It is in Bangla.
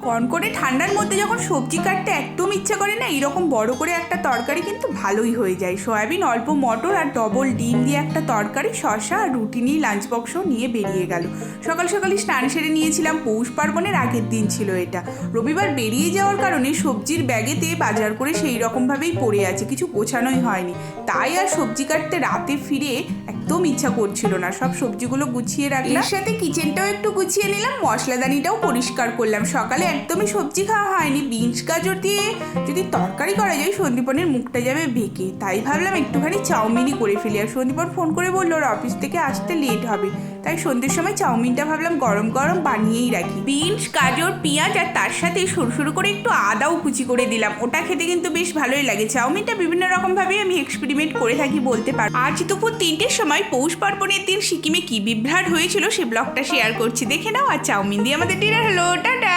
কনকনে ঠান্ডার মধ্যে যখন সবজি কাটতে একদম ইচ্ছা করে না, এরকম বড় করে একটা তরকারি কিন্তু ভালোই হয়ে যায়। সয়াবিন, অল্প মটর আর ডবল ডিম দিয়ে একটা তরকারি, শসা আর রুটি নিয়ে লাঞ্চ বক্সও নিয়ে বেরিয়ে গেল। সকাল সকালই স্নান সেরে নিয়েছিলাম, পৌষ পার্বণের আগের দিন ছিল এটা। রবিবার বেরিয়ে যাওয়ার কারণে সবজির ব্যাগেতে বাজার করে সেই রকমভাবেই পড়ে আছে, কিছু গোছানোই হয়নি। তাই আর সবজি কাটতে রাতে ফিরে একদম ইচ্ছা করছিল না। সব সবজিগুলো গুছিয়ে রাখলাম, এর সাথে কিচেনটাও একটু গুছিয়ে নিলাম, মশলাদানিটাও পরিষ্কার করলাম। সকালে একদমই সবজি খাওয়া হয়নি, বিনস গাজর দিয়ে যদি তরকারি করা যায় সন্দীপনের মুখটা যাবে বেঁকে। তাই ভাবলাম একটুখানি চাউমিনই করে ফেলি। আর সন্দীপন ফোন করে বললো ওর অফিস থেকে আসতে লেট হবে, তাই সন্ধ্যের সময় চাউমিনটা ভাবলাম গরম গরম বানিয়েই রাখি। বিনস, গাজর, পেঁয়াজ আর তার সাথে সরু সরু করে একটু আদাও কুচি করে দিলাম। ওটা খেতে কিন্তু বেশ ভালোই লাগে। চাউমিনটা বিভিন্ন রকমভাবে আমি এক্সপেরিমেন্ট করে থাকি বলতে পারবো। আজ দুপুর 3টের সময় পৌষ পার্বণের দিন সিকিমে কি বিভ্রাট হয়েছিল সে ব্লগটা শেয়ার করছি, দেখে নাও। আর চাউমিন দিয়ে আমাদের ডিনার হলো। টাটা।